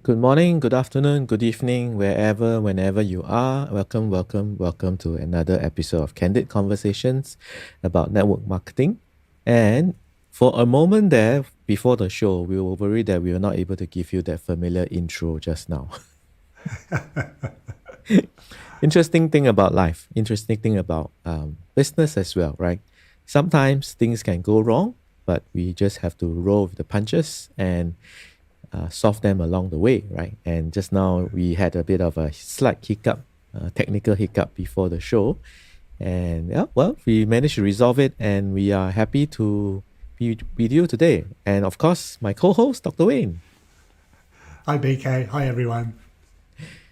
Good morning, good afternoon, good evening, wherever, whenever you are. Welcome, welcome, welcome to another episode of Candid Conversations about network marketing. And for a moment there, before the show, we were worried that we were not able to give you that familiar intro just now. Interesting thing about life, interesting thing about business as well, right? Sometimes things can go wrong, but we just have to roll with the punches and solve them along the way, right? And just now we had a bit of a slight hiccup, technical hiccup before the show. And yeah, well, we managed to resolve it and we are happy to be with you today. And of course, my co host, Dr. Wayne. Hi BK, hi everyone.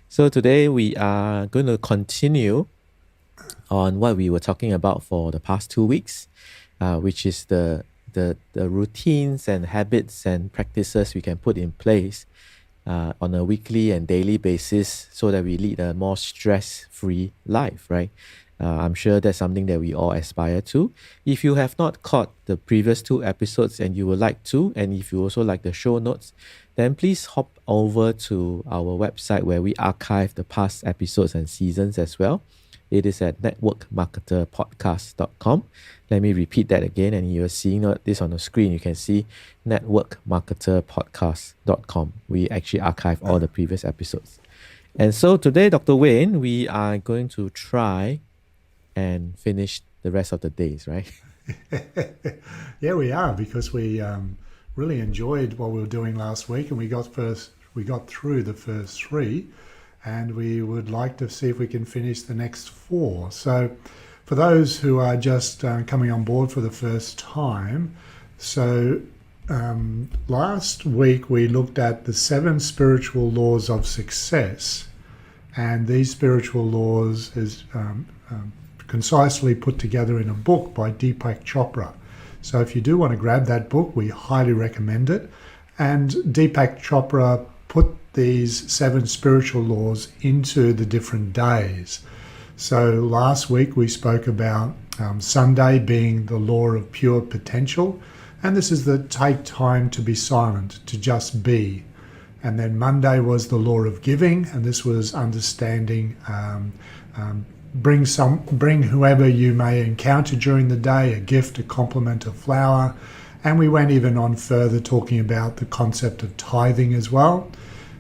So today we are going to continue on what we were talking about for the past 2 weeks, which is the routines and habits and practices we can put in place on a weekly and daily basis so that we lead a more stress-free life, right? I'm sure that's something that we all aspire to. If you have not caught the previous two episodes and you would like to, and if you also like the show notes, then please hop over to our website where we archive the past episodes and seasons as well. It is at networkmarketerpodcast.com. Let me repeat that again, and you're seeing this on the screen. You can see networkmarketerpodcast.com. We actually archive all the previous episodes. And so today, Dr. Wayne, we are going to try and finish the rest of the days, right? Yeah, we are because we really enjoyed what we were doing last week, and we got through the first three, and we would like to see if we can finish the next four. So, for those who are just coming on board for the first time, so last week we looked at the 7 spiritual laws of success, and these spiritual laws is concisely put together in a book by Deepak Chopra. So if you do want to grab that book, we highly recommend it. And Deepak Chopra put these 7 spiritual laws into the different days. So last week we spoke about Sunday being the law of pure potential, and this is the take time to be silent, to just be. And then Monday was the law of giving, and this was understanding bring whoever you may encounter during the day a gift, a compliment, a flower. And we went even on further talking about the concept of tithing as well.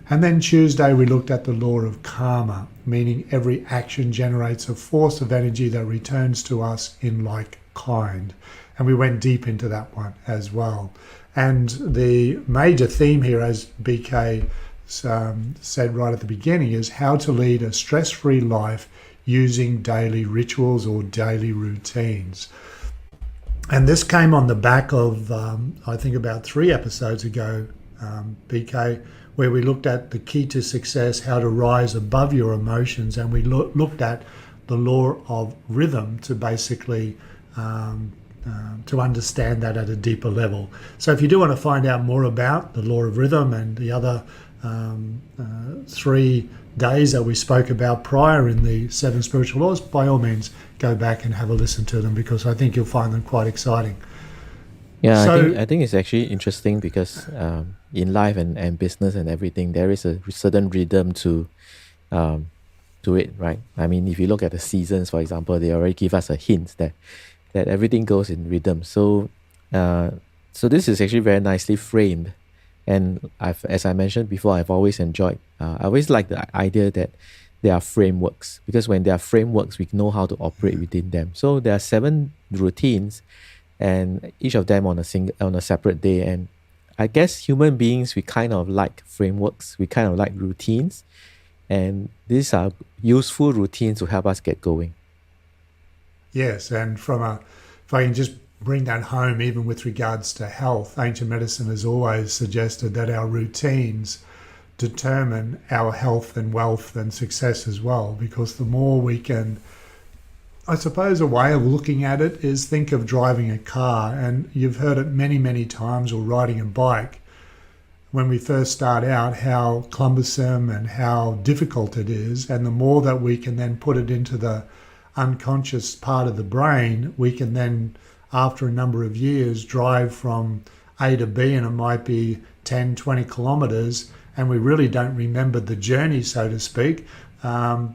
And then Tuesday we looked at the law of karma, meaning every action generates a force of energy that returns to us in like kind. And we went deep into that one as well. And the major theme here, as BK said right at the beginning, is how to lead a stress-free life using daily rituals or daily routines. And this came on the back of, I think about 3 episodes ago, BK, where we looked at the key to success, how to rise above your emotions, and we looked at the law of rhythm to basically to understand that at a deeper level. So if you do want to find out more about the law of rhythm and the other 3 days that we spoke about prior in the 7 spiritual laws, by all means go back and have a listen to them, because I think you'll find them quite exciting. Yeah, So I think it's actually interesting because in life and business and everything, there is a certain rhythm to it, right? I mean, if you look at the seasons, for example, they already give us a hint that everything goes in rhythm. So so this is actually very nicely framed. And as I mentioned before, I've always enjoyed, I always like the idea that there are frameworks, because when there are frameworks, we know how to operate within them. So there are 7 routines, and each of them on a separate day. And I guess human beings, we kind of like frameworks, we kind of like routines, and these are useful routines to help us get going. yes, and if I can just bring that home, even with regards to health, ancient medicine has always suggested that our routines determine our health and wealth and success as well, because the more we can, I suppose a way of looking at it is think of driving a car, and you've heard it many, many times, or riding a bike. When we first start out, how cumbersome and how difficult it is, and the more that we can then put it into the unconscious part of the brain, we can then, after a number of years, drive from A to B, and it might be 10, 20 kilometers, and we really don't remember the journey, so to speak,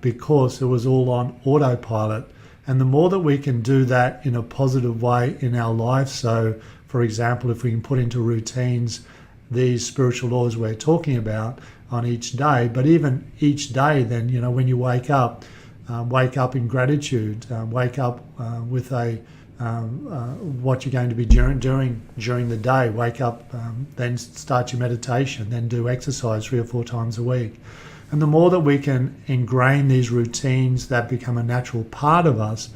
because it was all on autopilot. And the more that we can do that in a positive way in our life, so for example, if we can put into routines these spiritual laws we're talking about on each day, but even each day, then, when you wake up in gratitude, wake up with what you're going to be doing during the day, wake up, then start your meditation, then do exercise 3 or 4 times a week. And the more that we can ingrain these routines that become a natural part of us,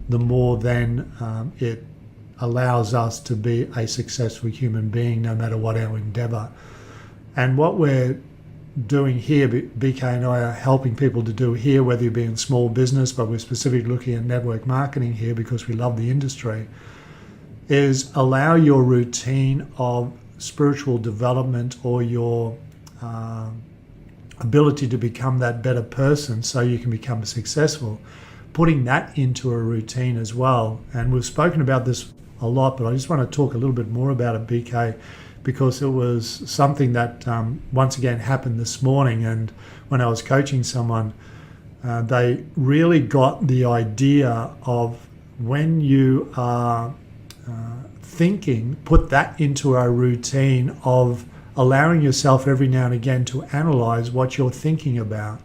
the more then it allows us to be a successful human being, no matter what our endeavor. And what we're doing here, BK and I are helping people to do here, whether you be in small business, but we're specifically looking at network marketing here because we love the industry, is allow your routine of spiritual development or your ability to become that better person so you can become successful, putting that into a routine as well. And we've spoken about this a lot, but I just want to talk a little bit more about it, BK, because it was something that once again happened this morning. And when I was coaching someone, they really got the idea of when you are thinking, put that into a routine of allowing yourself every now and again to analyze what you're thinking about.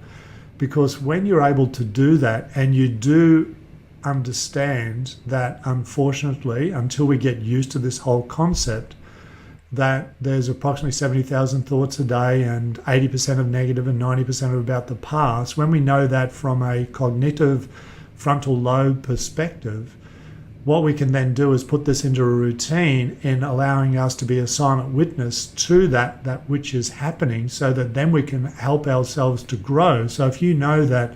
Because when you're able to do that, and you do understand that, unfortunately, until we get used to this whole concept, that there's approximately 70,000 thoughts a day and 80% of negative and 90% of about the past, when we know that from a cognitive frontal lobe perspective, what we can then do is put this into a routine in allowing us to be a silent witness to that which is happening, so that then we can help ourselves to grow. So if you know that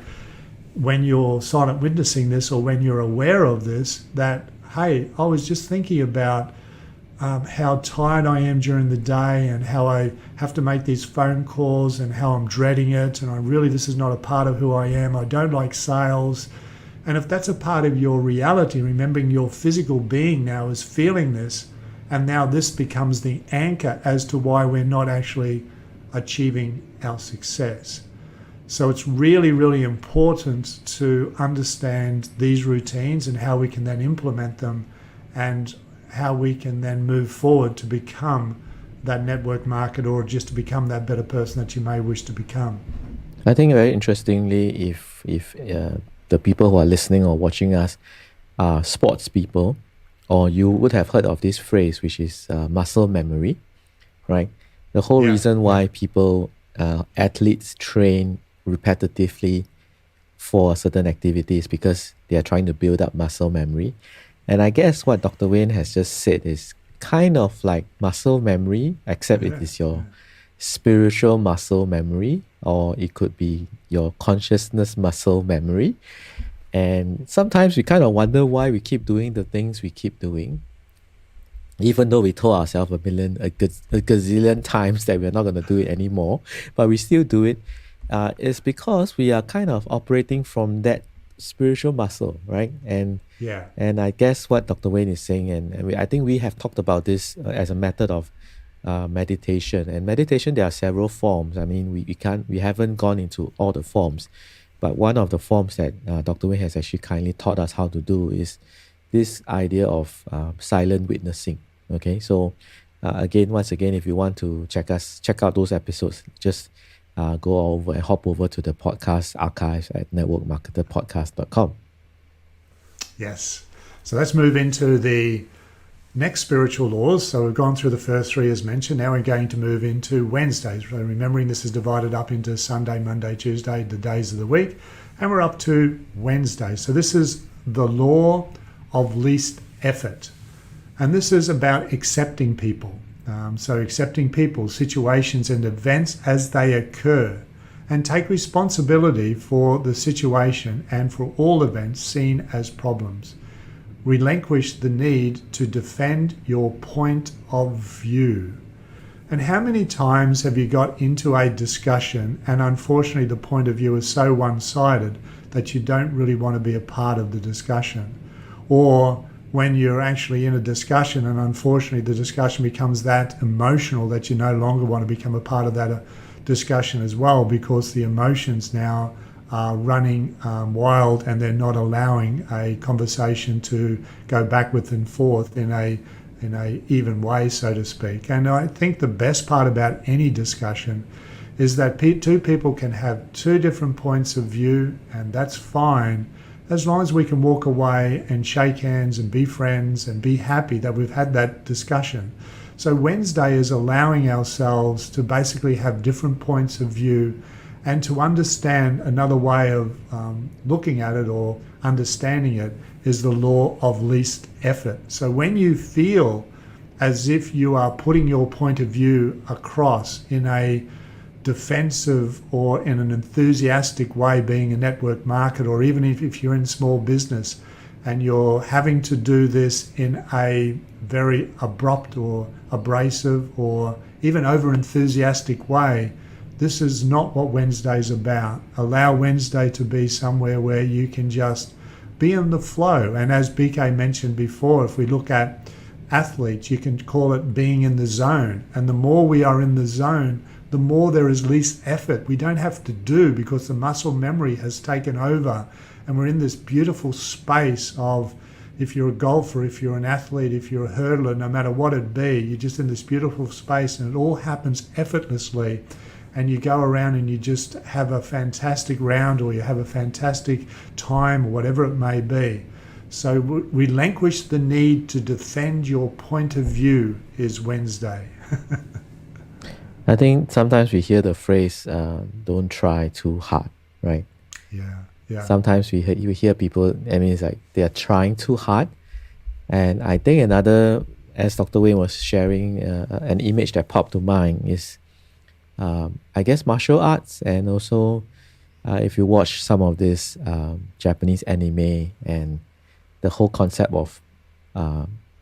when you're silent witnessing this, or when you're aware of this, that, hey, I was just thinking about how tired I am during the day and how I have to make these phone calls and how I'm dreading it, and this is not a part of who I am. I don't like sales. And if that's a part of your reality, remembering your physical being now is feeling this, and now this becomes the anchor as to why we're not actually achieving our success. So it's really, really important to understand these routines and how we can then implement them, and how we can then move forward to become that network marketer, or just to become that better person that you may wish to become. I think very interestingly, if the people who are listening or watching us are sports people, or you would have heard of this phrase, which is muscle memory, right? The whole reason why people, athletes train repetitively for certain activities, because they are trying to build up muscle memory. And I guess what Dr. Wayne has just said is kind of like muscle memory, except it is your spiritual muscle memory, or it could be your consciousness muscle memory. And sometimes we kind of wonder why we keep doing the things we keep doing, even though we told ourselves a gazillion times that we're not going to do it anymore, but we still do it. It's because we are kind of operating from that spiritual muscle, right? And I guess what Dr. Wayne is saying, and I think we have talked about this as a method of meditation. And meditation, there are several forms. I mean, we haven't gone into all the forms, but one of the forms that Dr. Wayne has actually kindly taught us how to do is this idea of silent witnessing. Okay, so once again, if you want to check out those episodes, just go over and hop over to the podcast archives at networkmarketerpodcast.com. Yes. So let's move into the next spiritual laws. So we've gone through the first 3 as mentioned. Now we're going to move into Wednesdays. So remembering this is divided up into Sunday, Monday, Tuesday, the days of the week. And we're up to Wednesday. So this is the law of least effort. And this is about accepting people. So accepting people, situations and events as they occur, and take responsibility for the situation and for all events seen as problems. Relinquish the need to defend your point of view. And how many times have you got into a discussion and unfortunately the point of view is so one-sided that you don't really want to be a part of the discussion? Or when you're actually in a discussion and unfortunately the discussion becomes that emotional that you no longer want to become a part of that discussion as well, because the emotions now are running wild, and they're not allowing a conversation to go backwards and forth in a even way, so to speak. And I think the best part about any discussion is that two people can have two different points of view, and that's fine, as long as we can walk away and shake hands and be friends and be happy that we've had that discussion. So Wednesday is allowing ourselves to basically have different points of view and to understand another way of looking at it or understanding it is the law of least effort. So when you feel as if you are putting your point of view across in a defensive or in an enthusiastic way, being a network marketer, or even if you're in small business and you're having to do this in a very abrupt or abrasive or even over enthusiastic way, this is not what Wednesday's about. Allow Wednesday to be somewhere where you can just be in the flow. And as BK mentioned before, if we look at athletes, you can call it being in the zone. And the more we are in the zone, the more there is least effort. We don't have to do, because the muscle memory has taken over. And we're in this beautiful space of, if you're a golfer, if you're an athlete, if you're a hurdler, no matter what it be, you're just in this beautiful space and it all happens effortlessly. And you go around and you just have a fantastic round, or you have a fantastic time, or whatever it may be. So relinquish the need to defend your point of view is Wednesday. I think sometimes we hear the phrase, don't try too hard, right? Yeah. Sometimes we hear people, I mean, it's like they are trying too hard. And I think another, as Dr. Wayne was sharing, an image that popped to mind is, I guess, martial arts. And also, if you watch some of this Japanese anime, and the whole concept of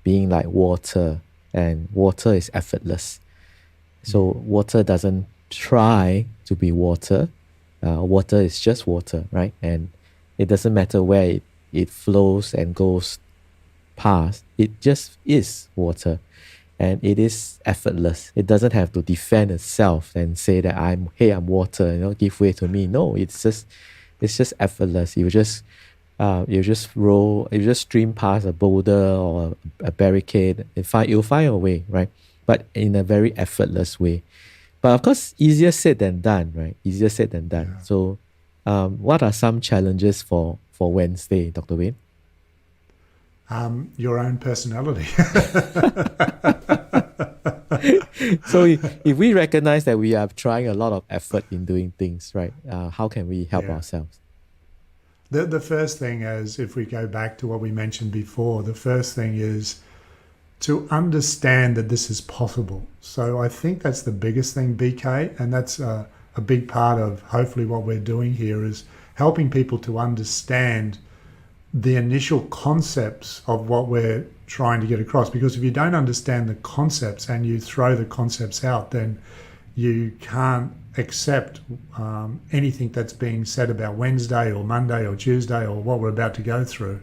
being like water, and water is effortless. So water doesn't try to be water. Water is just water, right? And it doesn't matter where it flows and goes past. It just is water. And it is effortless. It doesn't have to defend itself and say that I'm water, give way to me. No, it's just effortless. You just stream past a boulder or a barricade. You'll find a way, right? But in a very effortless way. But of course, easier said than done, right? Easier said than done. Yeah. So, what are some challenges for Wednesday, Dr. Wayne? Your own personality. So if we recognize that we are trying a lot of effort in doing things, right? How can we help ourselves? The first thing is, if we go back to what we mentioned before, the first thing is to understand that this is possible. So I think that's the biggest thing, BK, and that's a big part of hopefully what we're doing here is helping people to understand the initial concepts of what we're trying to get across. Because if you don't understand the concepts and you throw the concepts out, then you can't accept anything that's being said about Wednesday or Monday or Tuesday or what we're about to go through.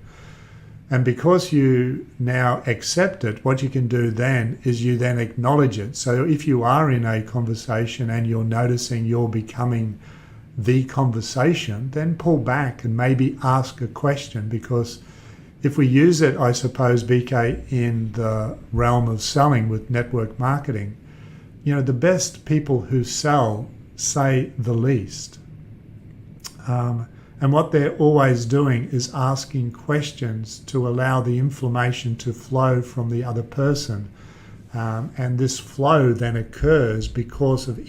And because you now accept it, what you can do then is you then acknowledge it. So if you are in a conversation and you're noticing you're becoming the conversation, then pull back and maybe ask a question. Because if we use it, I suppose, BK, in the realm of selling with network marketing, the best people who sell say the least. And what they're always doing is asking questions to allow the information to flow from the other person. And this flow then occurs because of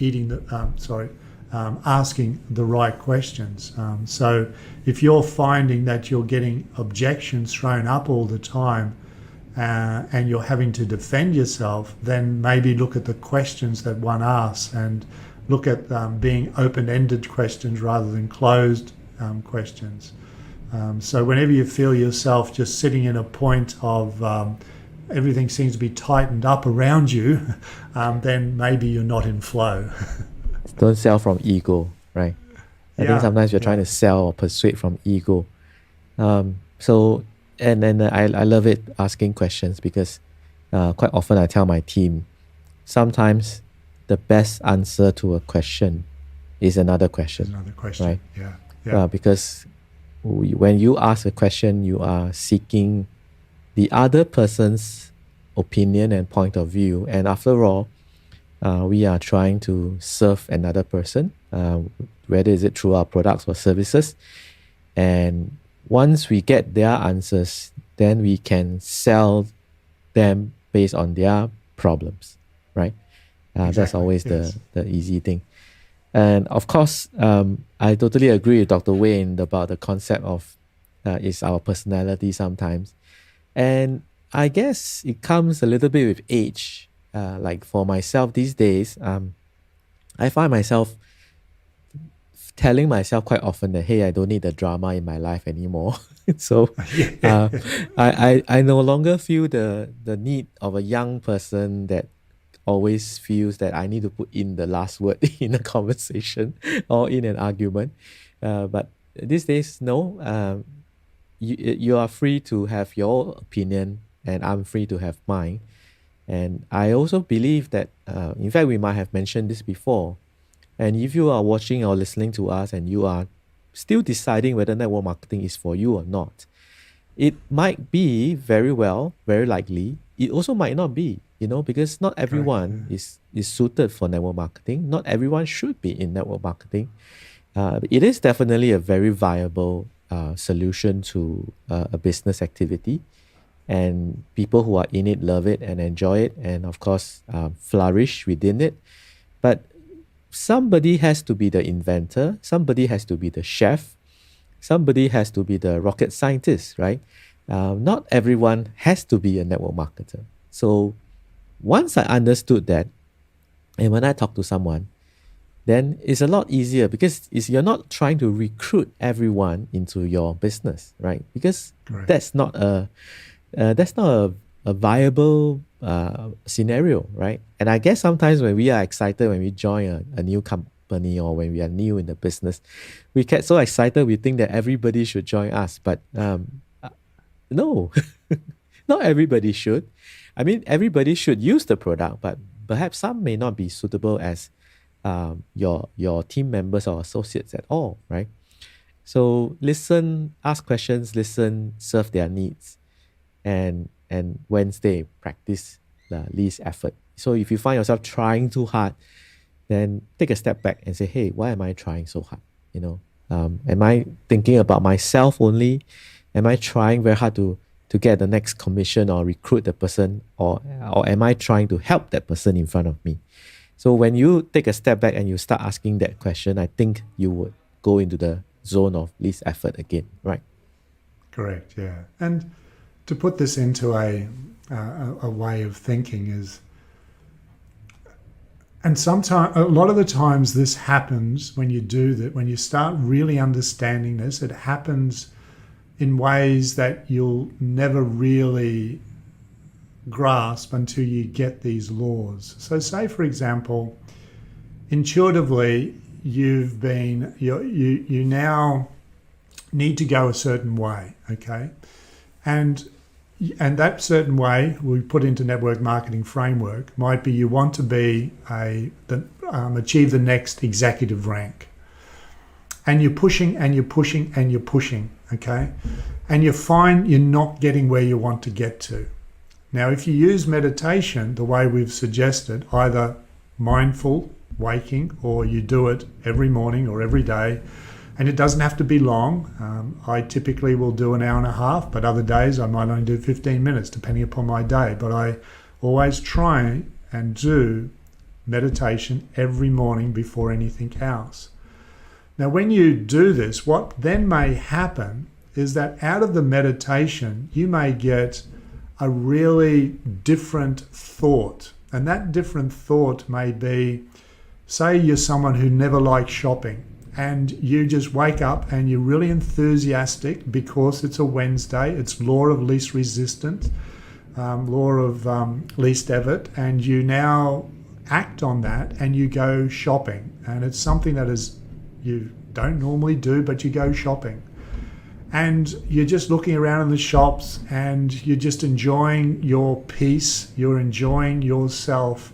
asking the right questions. So if you're finding that you're getting objections thrown up all the time and you're having to defend yourself, then maybe look at the questions that one asks and look at being open-ended questions rather than closed questions. So whenever you feel yourself just sitting in a point of everything seems to be tightened up around you, then maybe you're not in flow. Don't sell from ego, right? I think sometimes you're trying to sell or persuade from ego. So I love it asking questions, because quite often I tell my team, sometimes the best answer to a question is another question, Another question. right? Yeah. Because when you ask a question, you are seeking the other person's opinion and point of view. And after all, we are trying to serve another person, whether is it through our products or services. And once we get their answers, then we can sell them based on their problems, right? That's Exactly, always yes. the easy thing. And of course, I totally agree with Dr. Wayne about the concept of it's our personality sometimes. And I guess it comes a little bit with age. Like for myself these days, I find myself telling myself quite often that, hey, I don't need the drama in my life anymore. So Yeah. I no longer feel the need of a young person that always feels that I need to put in the last word in a conversation or in an argument. But these days, no. You are free to have your opinion, and I'm free to have mine. And I also believe that, in fact, we might have mentioned this before. And if you are watching or listening to us and you are still deciding whether network marketing is for you or not, it might be very likely. It also might not be, because not Correct. everyone is suited for network marketing. Not everyone should be in network marketing. It is definitely a very viable solution to a business activity. And people who are in it love it and enjoy it, and of course, flourish within it. But somebody has to be the inventor, somebody has to be the chef, somebody has to be the rocket scientist, right? Not everyone has to be a network marketer. So once I understood that, and when I talk to someone, then it's a lot easier because you're not trying to recruit everyone into your business, right? Because Correct. that's not a viable scenario, right? And I guess sometimes when we are excited, when we join a new company or when we are new in the business, we get so excited we think that everybody should join us. But no, not everybody should. I mean, everybody should use the product, but perhaps some may not be suitable as your team members or associates at all, right? So listen, ask questions, listen, serve their needs, and Wednesday practice the least effort. So if you find yourself trying too hard, then take a step back and say, hey, why am I trying so hard? Am I thinking about myself only? Am I trying very hard to get the next commission or recruit the person, or am I trying to help that person in front of me? So when you take a step back and you start asking that question, I think you would go into the zone of least effort again, right? Correct, yeah. And to put this into a way of thinking is, and sometimes, a lot of the times this happens when you do that, when you start really understanding this, it happens in ways that you'll never really grasp until you get these laws. So say, for example, intuitively, you now need to go a certain way, okay? And that certain way we put into network marketing framework might be you want to be achieve the next executive rank. And you're pushing and you're pushing and you're pushing, okay? And you find you're not getting where you want to get to. Now, if you use meditation the way we've suggested, either mindful waking or you do it every morning or every day, and it doesn't have to be long. I typically will do an hour and a half, but other days I might only do 15 minutes depending upon my day. But I always try and do meditation every morning before anything else. Now, when you do this, what then may happen is that out of the meditation, you may get a really different thought. And that different thought may be, say you're someone who never likes shopping, and you just wake up and you're really enthusiastic because it's a Wednesday, it's law of least resistance, law of least effort, and you now act on that and you go shopping. And it's something that is you don't normally do, but you go shopping. And you're just looking around in the shops and you're just enjoying your peace, you're enjoying yourself,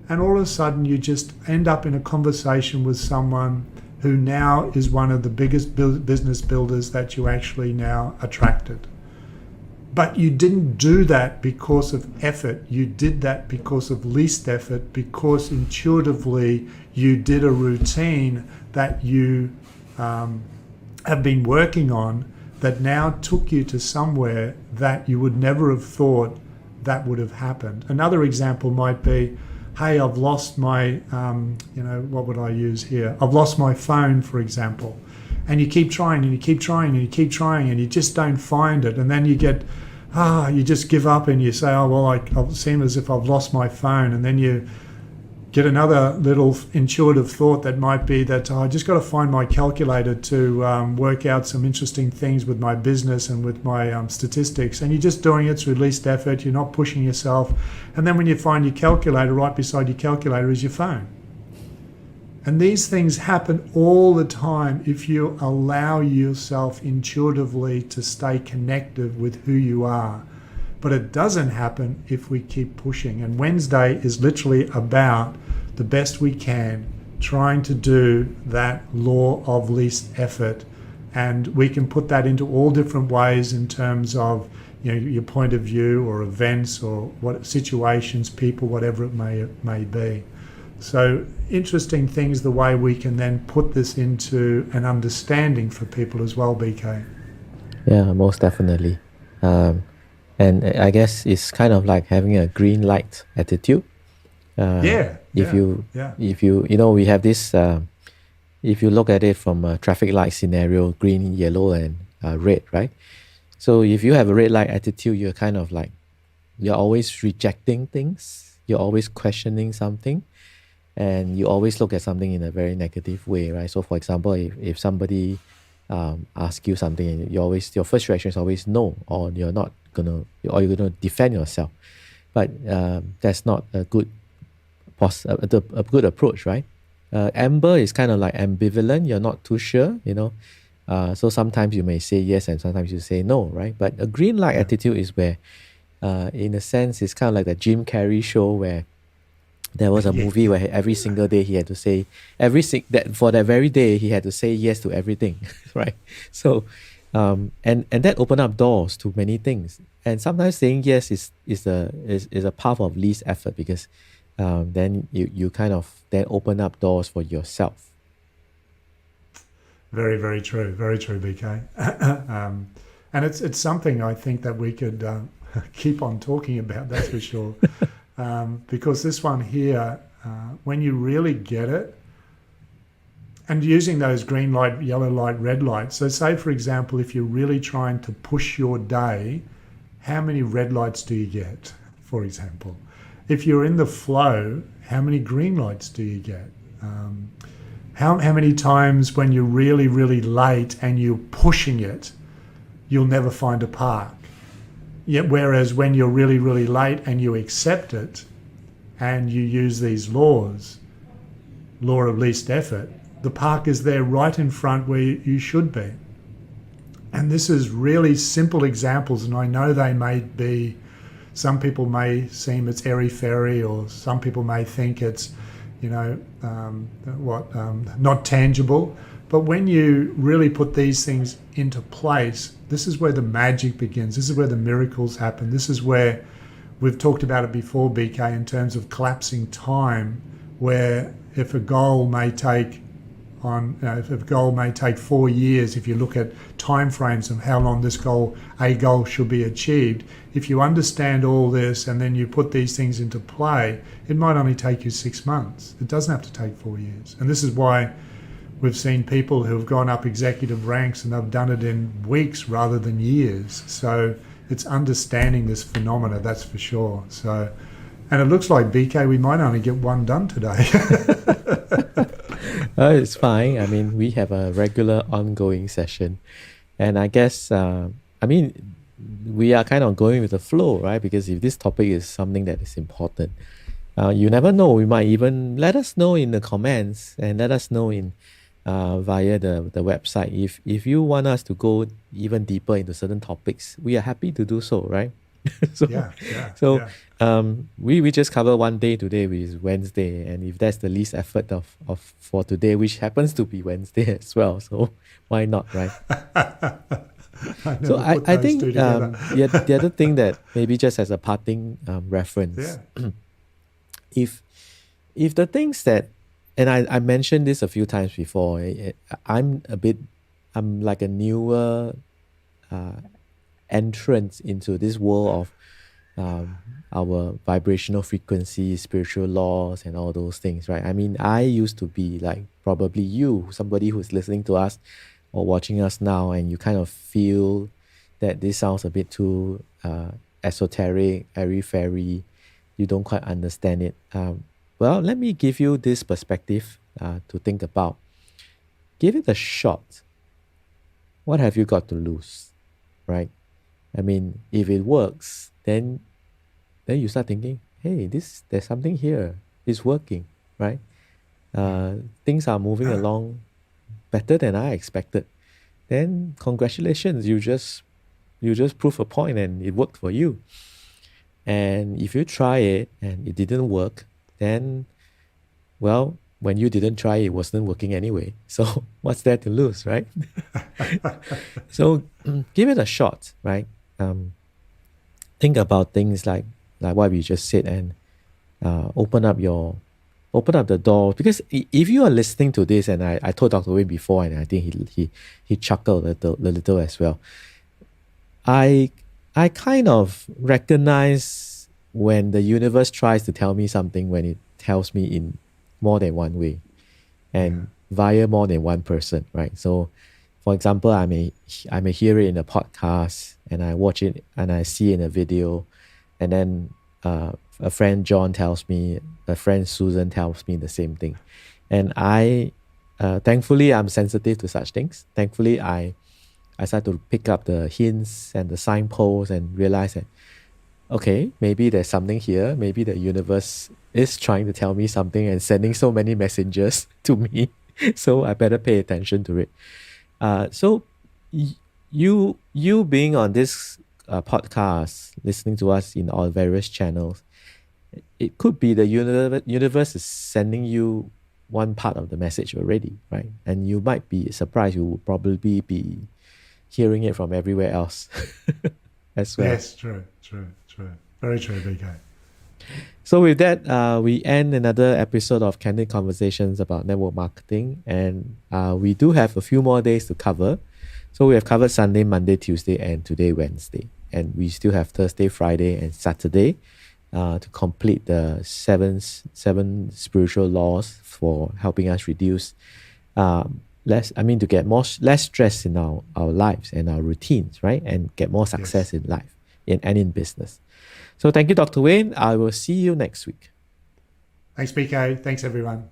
and all of a sudden you just end up in a conversation with someone who now is one of the biggest business builders that you actually now attracted. But you didn't do that because of effort. You did that because of least effort, because intuitively you did a routine that you have been working on that now took you to somewhere that you would never have thought that would have happened. Another example might be, hey, I've lost my, what would I use here? I've lost my phone, for example. And you keep trying and you keep trying and you keep trying and you just don't find it. And then you get, you just give up and you say, oh, well, I seem as if I've lost my phone. And then you get another little intuitive thought that might be that I just got to find my calculator to work out some interesting things with my business and with my statistics. And you're just doing it through least effort. You're not pushing yourself. And then when you find your calculator, right beside your calculator is your phone. And these things happen all the time if you allow yourself intuitively to stay connected with who you are. But it doesn't happen if we keep pushing. And Wednesday is literally about the best we can, trying to do that law of least effort. And we can put that into all different ways in terms of your point of view or events or what situations, people, whatever it may be. So interesting things, the way we can then put this into an understanding for people as well, BK. Yeah, most definitely. And I guess it's kind of like having a green light attitude. If you we have this, if you look at it from a traffic light scenario, green, yellow, and red, right? So if you have a red light attitude, you're kind of like, you're always rejecting things, you're always questioning something, and you always look at something in a very negative way, right? So for example, if somebody ask you something and your first reaction is always no, or you're gonna defend yourself, but that's not a good approach, right? Amber is kind of like ambivalent. You're not too sure, so sometimes you may say yes and sometimes you say no, right? But a green light attitude is where in a sense it's kind of like the Jim Carrey show where there was a movie where every single day he had to say for that very day he had to say yes to everything, right? So and that opened up doors to many things. And sometimes saying yes is a path of least effort, because then you kind of then open up doors for yourself. Very, very true. Very true, BK. And it's something I think that we could keep on talking about, that's for sure. Because this one here, when you really get it, and using those green light, yellow light, red light. So say, for example, if you're really trying to push your day, how many red lights do you get, for example? If you're in the flow, how many green lights do you get? How many times when you're really, really late and you're pushing it, you'll never find a park? Yet, whereas when you're really, really late and you accept it and you use these laws, law of least effort, the park is there right in front where you should be. And this is really simple examples, and I know they may be, some people may seem it's airy-fairy, or some people may think it's, not tangible. But when you really put these things into place, this is where the magic begins. This is where the miracles happen. This is where we've talked about it before, BK, in terms of collapsing time, where if a goal may take 4 years, if you look at time frames of how long a goal should be achieved, if you understand all this and then you put these things into play, it might only take you 6 months. It doesn't have to take 4 years. And this is why we've seen people who have gone up executive ranks and they've done it in weeks rather than years. So it's understanding this phenomena, that's for sure. So, and it looks like, BK, we might only get one done today. It's fine. I mean, we have a regular ongoing session. And I guess, we are kind of going with the flow, right? Because if this topic is something that is important, you never know. We might even let us know in the comments and let us know via the website. If you want us to go even deeper into certain topics, we are happy to do so, right? so Yeah, yeah, so yeah. we just cover one day today, which is Wednesday, and if that's the least effort of for today, which happens to be Wednesday as well, so why not, right? I So never I, put I those two think together. the other thing that maybe just as a parting reference, Yeah, if the things that, and I mentioned this a few times before, I'm a bit, I'm like a newer entrance into this world of our vibrational frequency, spiritual laws, and all those things, right? I mean, I used to be like probably you, somebody who's listening to us or watching us now, and you kind of feel that this sounds a bit too esoteric, airy fairy. You don't quite understand it. Well, let me give you this perspective to think about. Give it a shot. What have you got to lose, right? I mean, if it works, then you start thinking, hey, there's something here. It's working, right? Things are moving along better than I expected. Then congratulations, you just prove a point and it worked for you. And if you try it and it didn't work, then well, when you didn't try, it wasn't working anyway. So what's there to lose, right? So give it a shot, right? Um, think about things like what we just said, and open up the door, because if you are listening to this, and I told Dr. Wayne before, and I think he chuckled a little as well. I kind of recognize when the universe tries to tell me something, when it tells me in more than one way and via more than one person, right? So, for example, I may hear it in a podcast, and I watch it and I see it in a video, and then a friend John tells me, a friend Susan tells me the same thing, and thankfully I'm sensitive to such things. Thankfully, I start to pick up the hints and the signposts and realize that okay, maybe there's something here. Maybe the universe is trying to tell me something and sending so many messengers to me. So I better pay attention to it. So you being on this podcast, listening to us in all various channels, it could be the universe is sending you one part of the message already, right? And you might be surprised. You will probably be hearing it from everywhere else as well. yes, true. Very true, BK. So with that, we end another episode of Candid Conversations about network marketing, and we do have a few more days to cover. So we have covered Sunday, Monday, Tuesday, and today Wednesday, and we still have Thursday, Friday, and Saturday to complete the seven spiritual laws for helping us reduce to get less stress in our lives and our routines, right, and get more success in life and in business. So thank you, Dr. Wayne. I will see you next week. Thanks, BK. Thanks, everyone.